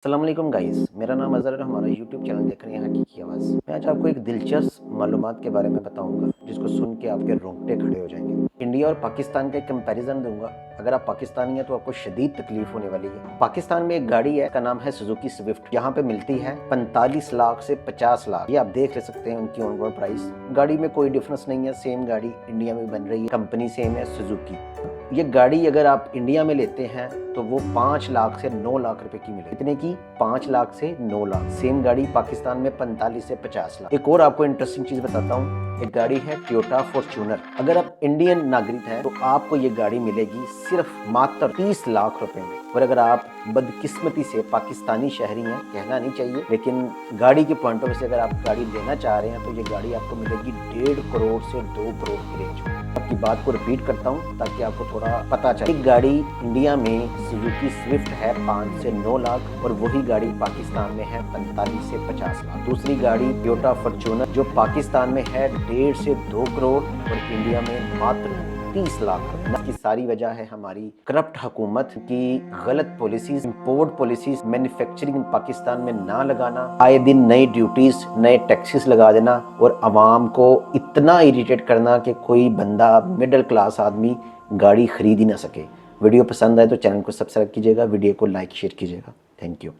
अस्सलाम वालेकुम गाइस, मेरा नाम अज़हर है। हमारा यूट्यूब चैनल देख रहे हैं हकीकी आवाज़। मैं आज आपको एक दिलचस्प मालूमात के बारे में बताऊंगा जिसको सुन के आपके रोंगटे खड़े हो जाएंगे। इंडिया और पाकिस्तान का एक कंपैरिजन दूंगा। अगर आप पाकिस्तानी हैं तो आपको शदीद तकलीफ होने वाली है। पाकिस्तान में एक गाड़ी है, का नाम है सुजुकी स्विफ्ट। यहाँ पे मिलती है 45 लाख से 50 लाख। ये आप देख ले सकते हैं उनकी ऑन रोड प्राइस। गाड़ी में कोई डिफरेंस नहीं है, सेम गाड़ी इंडिया में बन रही है, कंपनी सेम है सुजुकी। ये गाड़ी अगर आप इंडिया में लेते हैं तो वो 5 लाख से 9 लाख रुपए की मिलेगी। इतने की 5 लाख से 9 लाख। सेम गाड़ी पाकिस्तान में 45 से 50 लाख। एक और आपको इंटरेस्टिंग चीज बताता हूँ। एक गाड़ी है टोयोटा फॉर्च्यूनर। अगर आप इंडियन नागरिक हैं तो आपको ये गाड़ी मिलेगी सिर्फ मात्र 30 लाख रुपए में। और अगर आप बदकिस्मती से पाकिस्तानी शहरी हैं, कहना नहीं चाहिए, लेकिन गाड़ी के पॉइंट ऑफ से अगर आप गाड़ी लेना चाह रहे हैं तो ये गाड़ी आपको मिलेगी 1.5 करोड़ से 2 करोड़ की रेंज में। आपकी बात को रिपीट करता हूँ ताकि आपको थोड़ा पता चले। एक गाड़ी इंडिया में सुजुकी स्विफ्ट है 5 से 9 लाख और वही गाड़ी पाकिस्तान में है 45 से 50 लाख। दूसरी गाड़ी टोयोटा फॉर्च्यूनर जो पाकिस्तान में है 1.5 से 2 करोड़ और इंडिया में मात्र 30 लाख। इसकी सारी वजह है हमारी करप्ट हुकूमत की गलत policies, import policies, manufacturing Pakistan में ना लगाना, आए दिन नई ड्यूटीज, नए टैक्सेस लगा देना और आवाम को इतना इरिटेट करना कि कोई बंदा, मिडिल क्लास आदमी गाड़ी खरीद ही ना सके। वीडियो पसंद आए तो चैनल को सब्सक्राइब कीजिएगा, वीडियो को लाइक शेयर कीजिएगा। Thank you.